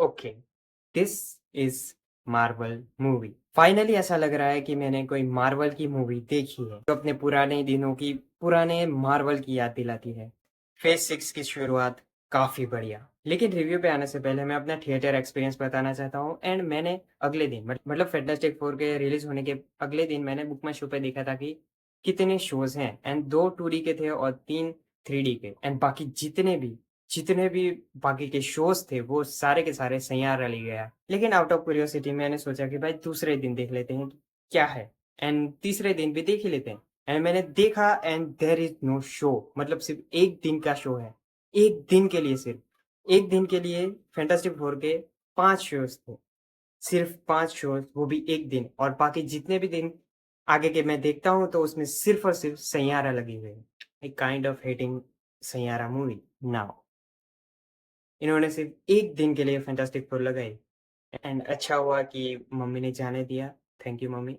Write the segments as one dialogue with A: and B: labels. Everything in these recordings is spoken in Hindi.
A: Okay, this is Marvel movie. Finally ऐसा लग रहा है कि मैंने कोई मार्वल की मूवी देखी है जो अपने पुराने दिनों की, पुराने मार्वल की याद दिलाती है। फेज 6 की शुरुआत काफी बढ़िया। लेकिन रिव्यू पे आने से पहले मैं अपना थिएटर एक्सपीरियंस बताना चाहता हूँ। एंड मैंने अगले दिन मतलब फैंटास्टिक फोर के रिलीज होने के अगले दिन मैंने बुक माई शो पे देखा था कि कितने शोज हैं। एंड 2 2D के थे और 3 3D के। एंड बाकी जितने भी बाकी के शोज थे वो सारे के सारे सैयारा ले गया। लेकिन आउट ऑफ क्यूरियोसिटी मैंने सोचा कि भाई दूसरे दिन देख लेते हैं कि क्या है। एंड तीसरे दिन भी देख ही लेते हैं। एंड मैंने देखा and there is no show. मतलब सिर्फ एक दिन का शो है। एक दिन के लिए, सिर्फ एक दिन के लिए फैंटास्टिक फोर के 5 शोज थे। सिर्फ 5 शोज, वो भी एक दिन। और बाकी जितने भी दिन आगे के मैं देखता हूँ तो उसमें सिर्फ और सिर्फ सैयारा लगी हुई है। I kind of hating Saiyaara movie now. इन्होंने सिर्फ एक दिन के लिए फैंटास्टिक फोर लगाई। एंड अच्छा हुआ कि मम्मी ने जाने दिया। Thank you mummy.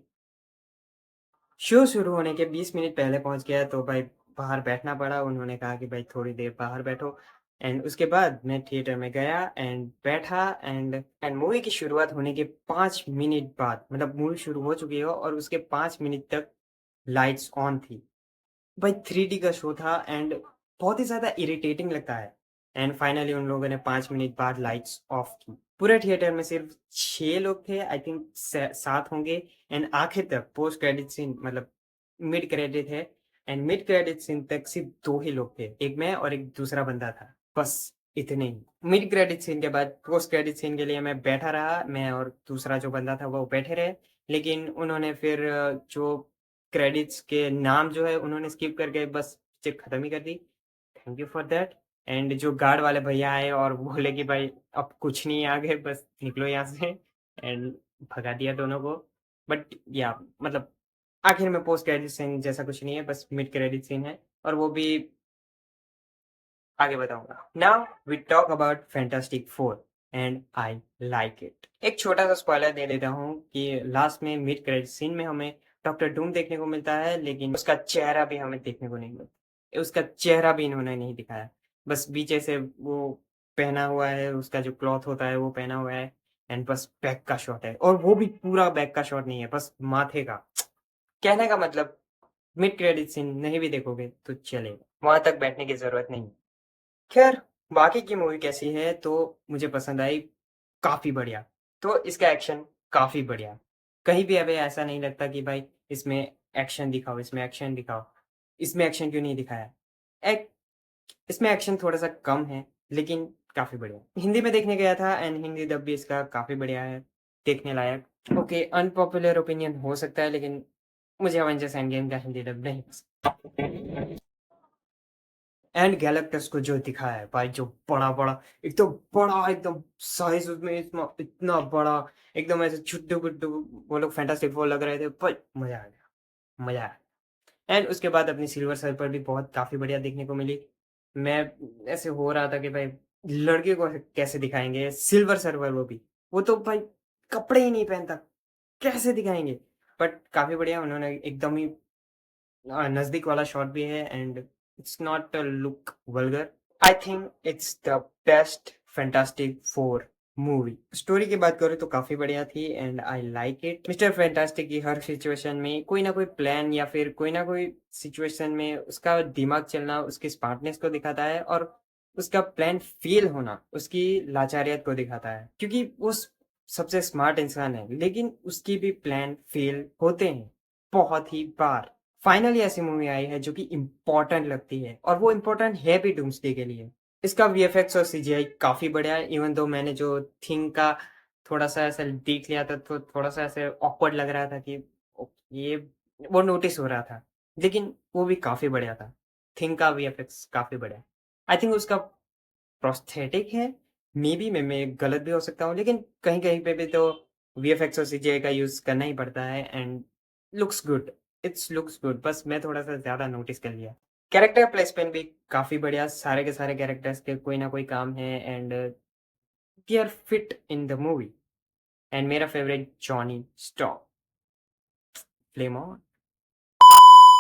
A: शो शुरू होने के 20 मिनट पहले पहुंच गया तो भाई बाहर बैठना पड़ा। उन्होंने कहा कि भाई थोड़ी देर बाहर बैठो। एंड उसके बाद मैं थिएटर में गया एंड बैठा। एंड मूवी की शुरुआत होने के 5 मिनट बाद, मतलब मूवी शुरू हो चुकी हो और उसके 5 मिनट तक लाइट्स ऑन थी। भाई 3D का शो था एंड बहुत ही ज़्यादा इरिटेटिंग लगता है। एंड फाइनली उन लोगों ने 5 मिनट बाद लाइट्स ऑफ की। पूरे थिएटर में सिर्फ 6 लोग थे, आई थिंक 7 होंगे। एंड आखिर तक पोस्ट क्रेडिट सीन, मतलब मिड क्रेडिट है। एंड मिड क्रेडिट सीन तक सिर्फ 2 ही लोग थे, एक मैं और एक दूसरा बंदा था, बस इतने ही। मिड क्रेडिट सीन के बाद पोस्ट क्रेडिट सीन के लिए मैं बैठा रहा। मैं और दूसरा जो बंदा था वो बैठे रहे। लेकिन उन्होंने फिर जो क्रेडिट्स के नाम जो है उन्होंने स्किप करके बस पिक्चर खत्म ही कर दी। Thank you for that. And जो गार्ड वाले भैया आए और बोले कि भाई अब कुछ नहीं है आगे, बस निकलो यहाँ से। एंड भगा दिया दोनों को। बट या मतलब आखिर में पोस्ट क्रेडिट सीन जैसा कुछ नहीं है, बस मिड क्रेडिट सीन है। और वो भी आगे बताऊंगा। Now we talk about fantastic four and I like it. एक छोटा सा स्पॉइलर दे देता हूँ कि लास्ट में मिड क्रेडिट सीन में हमें डॉक्टर डूम देखने को मिलता है, लेकिन उसका चेहरा भी हमें देखने को नहीं मिलता। उसका चेहरा भी इन्होंने नहीं दिखाया। बस पीछे से वो पहना हुआ है, उसका जो क्लॉथ होता है वो पहना हुआ है। एंड बस बैक का शॉट है, और वो भी पूरा बैक का शॉट नहीं है, बस माथे का। कहने का मतलब, मिड क्रेडिट सीन नहीं भी देखोगे तो चलेगा, वहां तक बैठने की जरूरत नहीं। खैर, बाकी की मूवी कैसी है तो मुझे पसंद आई, काफ़ी बढ़िया। तो इसका एक्शन काफ़ी बढ़िया। कहीं भी अभी ऐसा नहीं लगता कि भाई इसमें एक्शन दिखाओ, इसमें एक्शन दिखाओ। इसमें एक्शन क्यों नहीं दिखाया? एक इसमें एक्शन थोड़ा-सा कम है, लेकिन काफ़ी बढ़िया। हिंदी में देखने गया था एंड हिंदी डब भी इसका काफ़ी बढ़िया है, देखने लायक। ओके, अनपॉपुलर ओपिनियन हो सकता है, लेकिन मुझे अवेंजर्स एंड गेम का हिंदी डब नहीं पसंद। एंड गैलेक्टस को जो दिखाया है भाई, जो बड़ा बड़ा, एकदम बड़ा, एकदम साइज उसमें इतना इतना बड़ा, एकदम ऐसे छुट्टू गुट्टू, वो लोग फैंटास्टिक फोर लग रहे थे, पर मजा आ गया, मजा आया। एंड उसके बाद अपनी सिल्वर सर्फर भी बहुत काफी बढ़िया देखने को मिली। मैं ऐसे हो रहा था कि भाई लड़के को कैसे दिखाएंगे सिल्वर सर्फर, वो भी, वो तो भाई कपड़े ही नहीं पहनता, कैसे दिखाएंगे? बट काफी बढ़िया, उन्होंने एकदम ही नजदीक वाला शॉट भी है। And it's not look vulgar. I think it's the best fantastic four movie. Story की बात करूँ तो काफी बढ़िया थी and I like it. Mister fantastic की हर सिचुएशन में कोई ना कोई प्लान या फिर कोई ना कोई सिचुएशन में उसका दिमाग चलना उसकी स्मार्टनेस को दिखाता है, और उसका प्लान फेल होना उसकी लाचारियत को दिखाता है, क्योंकि वो सबसे स्मार्ट इंसान है लेकिन उसकी भी प्लान फेल होते हैं बहुत ही बार। फाइनली ऐसी मूवी आई है जो कि इम्पोर्टेंट लगती है, और वो इम्पोर्टेंट है भी डूम्सडे के लिए। इसका वीएफएक्स और सीजीआई काफी बढ़िया है। इवन दो मैंने जो थिंग का थोड़ा सा ऐसा देख लिया था तो थोड़ा सा ऐसे ऑकवर्ड लग रहा था कि ये, वो नोटिस हो रहा था, लेकिन वो भी काफी बढ़िया था। थिंग का वीएफएक्स काफी बढ़िया। आई थिंक उसका प्रोस्थेटिक है, मे बी मैं गलत भी हो सकता हूँ, लेकिन कहीं कहीं पे भी तो वीएफएक्स और सीजीआई का यूज करना ही पड़ता है। And looks good, it's looks good, बस मैं थोड़ा सा ज्यादा नोटिस कर लिया। कैरेक्टर प्लेसमेंट भी काफी बढ़िया, सारे के सारे कैरेक्टर्स के कोई ना कोई काम है and they are fit in the movie. And मेरा favourite Johnny stop, flame on.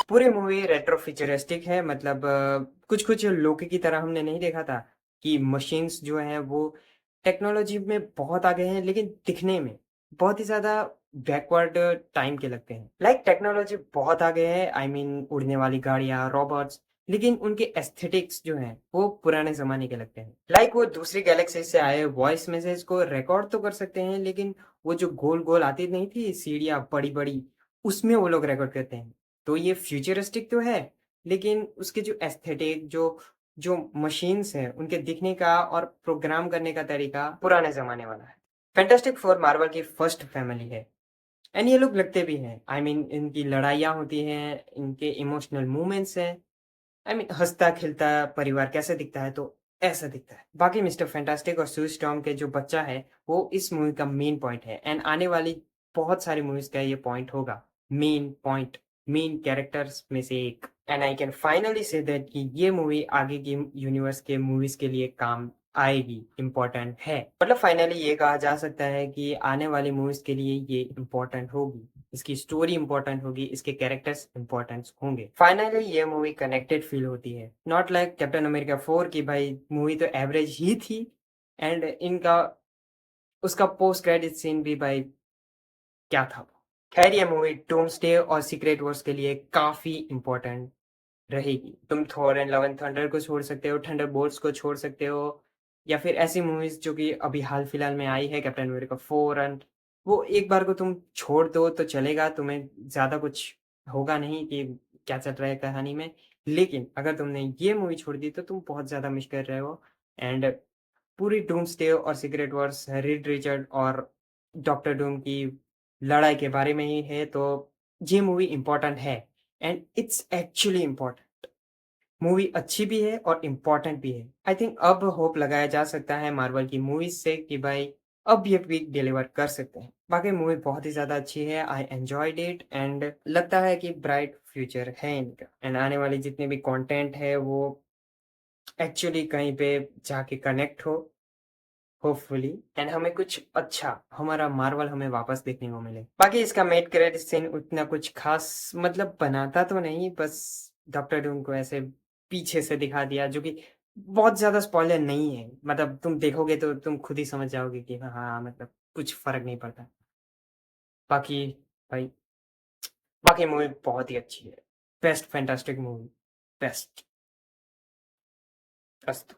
A: पूरी मूवी रेट्रो फ्यूचरिस्टिक है, मतलब कुछ कुछ लोकी की तरह हमने नहीं देखा था कि मशीन्स जो हैं वो टेक्नोलॉजी में बहुत आगे हैं, लेकिन दिखने में बहुत ही ज़्यादा बैकवर्ड टाइम के लगते हैं। लाइक टेक्नोलॉजी बहुत आगे है, आई मीन उड़ने वाली गाड़ियाँ, रोबोट्स, लेकिन उनके एस्थेटिक्स जो हैं, वो पुराने ज़माने के लगते हैं। लाइक वो दूसरी गैलेक्सी से आए वॉइस मैसेज को रिकॉर्ड तो कर सकते हैं, लेकिन वो जो गोल-गोल आती नहीं थी सीढ़ियाँ बड़ी-बड़ी, उसमें वो लोग रिकॉर्ड करते हैं। तो ये फ्यूचरिस्टिक तो है, लेकिन उसके जो एस्थेटिक जो जो मशीन्स हैं, उनके दिखने का और प्रोग्राम करने का तरीका पुराने ज़माने वाला है। फैंटास्टिक फोर मार्वल की फर्स्ट फैमिली है एंड ये लोग लगते भी हैं। आई मीन इनकी लड़ाइयाँ होती हैं, इनके इमोशनल मूवमेंट्स हैं। आई मीन हँसता-खिलता परिवार कैसे दिखता है, तो ऐसा दिखता है। बाकी मिस्टर फैंटास्टिक और सू स्टॉर्म के जो बच्चा है, वो इस मूवी का मेन पॉइंट है एंड आने वाली बहुत सारी मूवीज़ का ये पॉइंट होगा। मेन पॉइंट, मेन कैरेक्टर्स में से एक। And I can finally say that कि ये मूवी आगे की यूनिवर्स के मूवीज़ के लिए काम आएगी, इम्पोर्टेंट है। मतलब फाइनली ये कहा जा सकता है कि आने वाली मूवीज़ के लिए ये इम्पोर्टेंट होगी। इसकी स्टोरी इम्पोर्टेंट होगी, इसके कैरेक्टर्स इम्पोर्टेंट होंगे। फाइनली ये मूवी कनेक्टेड फील होती है। नॉट लाइक कैप्टन अमेरिका 4 की भाई मूवी तो एवरेज ही थी एंड इनका उसका पोस्ट क्रेडिट सीन भी भाई क्या था वो। खैर ये मूवी डूम्सडे और सीक्रेट वॉर्स के लिए काफ़ी इम्पोर्टेंट रहेगी। तुम Thor and love and thunder को छोड़ सकते हो, थंडरबोल्ट्स को छोड़ सकते हो या फिर ऐसी मूवीज़ जो कि अभी हाल-फिलहाल में आई है कैप्टन अमेरिका 4 एंड वो एक बार को तुम छोड़ दो तो चलेगा, तुम्हें ज़्यादा कुछ होगा नहीं कि क्या चल रहा है कहानी में। लेकिन अगर तुमने ये मूवी छोड़ दी तो तुम बहुत ज़्यादा मिस कर रहे हो एंड पूरी डूम्सडे और सीक्रेट वॉर्स रीड रिचर्ड और डॉक्टर डूम की लड़ाई के बारे में ही है, तो ये मूवी इम्पोर्टेंट है and it's actually important. Movie अच्छी भी है और इम्पोर्टेंट भी है। आई थिंक अब होप लगाया जा सकता है मार्वल की मूवीज़ से कि भाई अब ये वीक डिलीवर कर सकते हैं। बाकी मूवी बहुत ही ज़्यादा अच्छी है, आई एन्जॉयड इट एंड लगता है कि ब्राइट फ्यूचर है इनका एंड आने वाली जितने भी कंटेंट है वो एक्चुअली कहीं पे जाके कनेक्ट हो होपफुली एंड हमें कुछ अच्छा हमारा मार्वल हमें वापस देखने को मिले। बाकी इसका मेड क्रेडिट सीन उतना कुछ खास मतलब बनाता तो नहीं, बस डॉक्टर डूम को ऐसे पीछे से दिखा दिया जो कि बहुत ज़्यादा स्पॉइलर नहीं है। मतलब तुम देखोगे तो तुम खुद ही समझ जाओगे कि हाँ, मतलब कुछ फ़र्क नहीं पड़ता। बाकी भाई बाकी मूवी बहुत ही अच्छी है। Best fantastic movie, best. अस्तु।